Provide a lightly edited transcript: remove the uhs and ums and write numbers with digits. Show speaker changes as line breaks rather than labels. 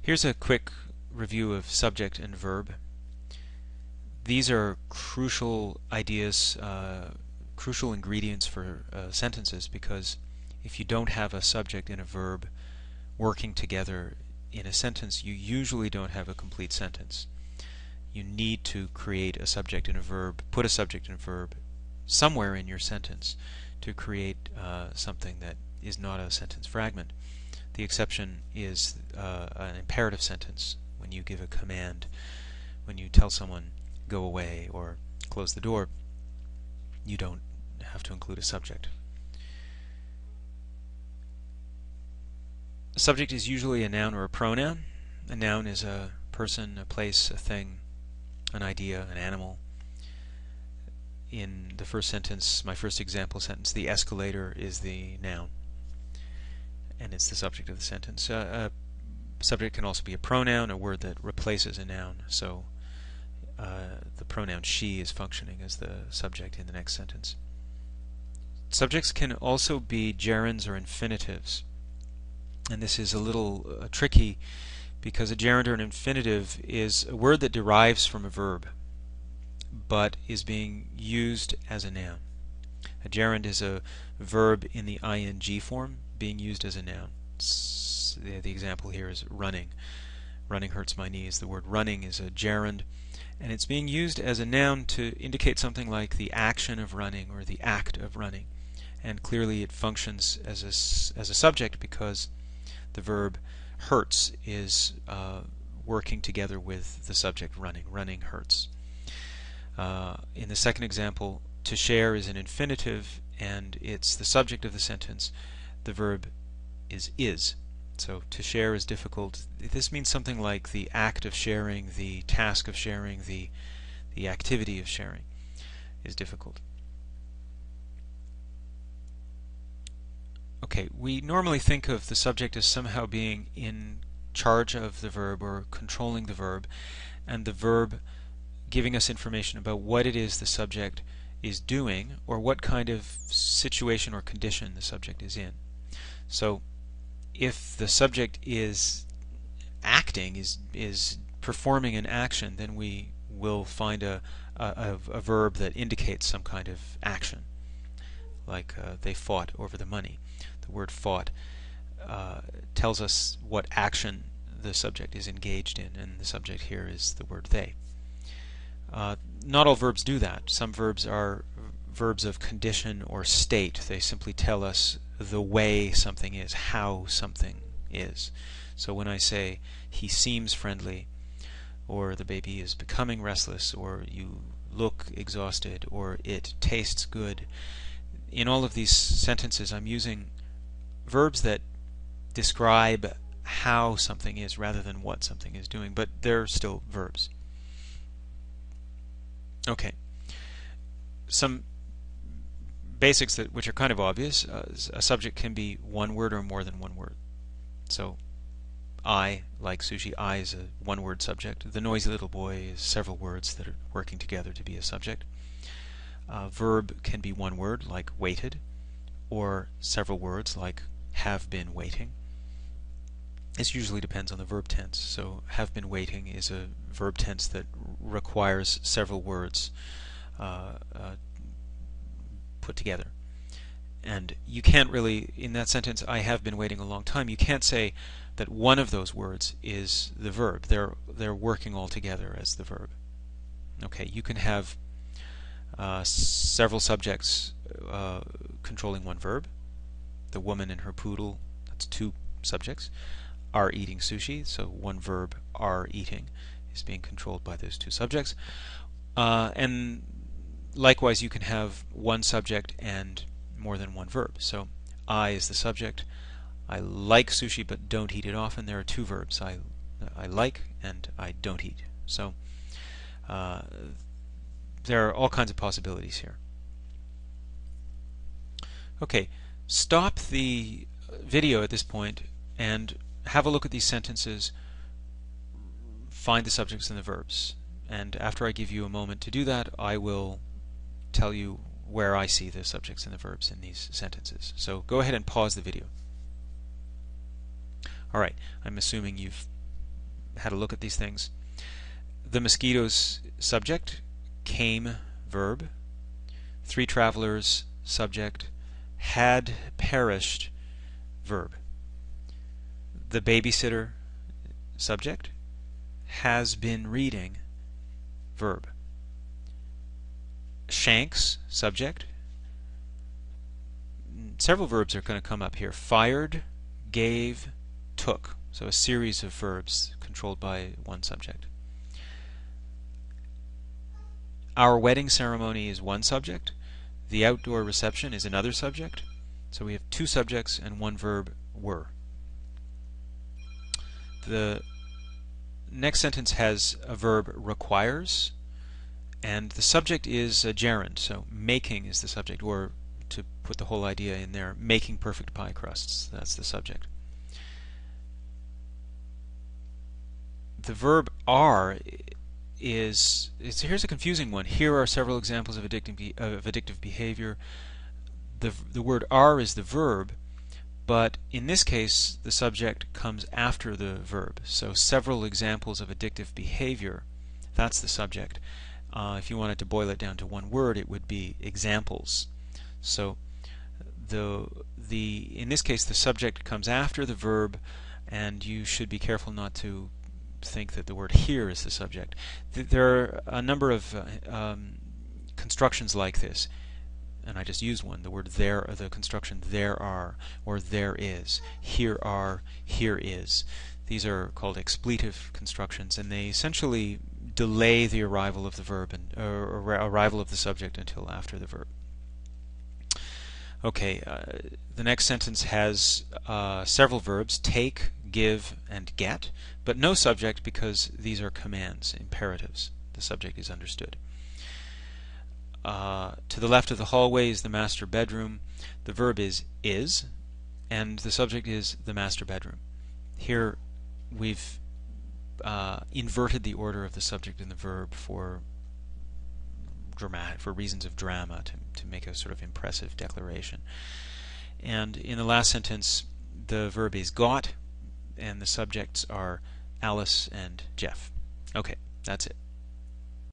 Here's a quick review of subject and verb. These are crucial ideas, crucial ingredients for sentences, because if you don't have a subject and a verb working together in a sentence, you usually don't have a complete sentence. You need to create a subject and a verb, put a subject and a verb somewhere in your sentence to create something that is not a sentence fragment. The exception is an imperative sentence, when you give a command, when you tell someone go away or close the door. You don't have to include a subject. A subject is usually a noun or a pronoun. A noun is a person, a place, a thing, an idea, an animal. In the first sentence, my first example sentence, the escalator is the noun, and it's the subject of the sentence. A subject can also be a pronoun, a word that replaces a noun. So the pronoun she is functioning as the subject in the next sentence. Subjects can also be gerunds or infinitives, and this is a little tricky, because a gerund or an infinitive is a word that derives from a verb but is being used as a noun. A gerund is a verb in the ing form being used as a noun. The example here is running. Running hurts my knees. The word running is a gerund, and it's being used as a noun to indicate something like the action of running or the act of running. And clearly it functions as a subject because the verb hurts is working together with the subject running. Running hurts. In the second example, to share is an infinitive, and it's the subject of the sentence. The verb is. So to share is difficult. This means something like the act of sharing, the task of sharing, the activity of sharing is difficult. Okay, we normally think of the subject as somehow being in charge of the verb or controlling the verb, and the verb giving us information about what it is the subject is doing or what kind of situation or condition the subject is in. So if the subject is acting, is performing an action, then we will find a verb that indicates some kind of action, like they fought over the money. The word fought tells us what action the subject is engaged in, and the subject here is the word they. Not all verbs do that. Some verbs are verbs of condition or state. They simply tell us the way something is, how something is. So when I say he seems friendly, or the baby is becoming restless, or you look exhausted, or it tastes good, in all of these sentences I'm using verbs that describe how something is rather than what something is doing, but they're still verbs. Okay, some basics which are kind of obvious. A subject can be one word or more than one word. So I like sushi. I is a one-word subject. The noisy little boy is several words that are working together to be a subject. Verb can be one word, like waited, or several words, like have been waiting. This usually depends on the verb tense. So have been waiting is a verb tense that requires several words put together. And you can't really, in that sentence, I have been waiting a long time, you can't say that one of those words is the verb. They're working all together as the verb. Okay, you can have several subjects controlling one verb. The woman and her poodle, that's two subjects, are eating sushi, so one verb, are eating, is being controlled by those two subjects. And likewise, you can have one subject and more than one verb. So I is the subject. I like sushi but don't eat it often. There are two verbs. I like and I don't eat. So there are all kinds of possibilities here. Okay, stop the video at this point and have a look at these sentences, find the subjects and the verbs, and after I give you a moment to do that, I will tell you where I see the subjects and the verbs in these sentences. So go ahead and pause the video. Alright, I'm assuming you've had a look at these things. The mosquitoes, subject. Came, verb. 3 travelers, subject. Had perished, verb. The babysitter, subject. Has been reading, verb. Shanks, subject. Several verbs are going to come up here. Fired, gave, took. So a series of verbs controlled by one subject. Our wedding ceremony is one subject. The outdoor reception is another subject. So we have 2 subjects and 1 verb, were. The next sentence has a verb, requires, and the subject is a gerund. So making is the subject, or to put the whole idea in there, making perfect pie crusts. That's the subject. The verb are is, here's a confusing one. Here are several examples of addictive behavior. The word are is the verb, but in this case the subject comes after the verb. So several examples of addictive behavior, that's the subject. If you wanted to boil it down to one word, it would be examples. So in this case the subject comes after the verb, and you should be careful not to think that the word here is the subject. There are a number of constructions like this, and I just used one. The word there, or the construction there are, or there is. Here are, here is. These are called expletive constructions, and they essentially delay the arrival of the verb or arrival of the subject until after the verb. Okay, the next sentence has several verbs, take, give, and get, but no subject because these are commands, imperatives. The subject is understood. To the left of the hallway is the master bedroom. The verb is, and the subject is the master bedroom. Here we've inverted the order of the subject and the verb for reasons of drama, to make a sort of impressive declaration. And in the last sentence, the verb is got, and the subjects are Alice and Jeff. Okay, that's it.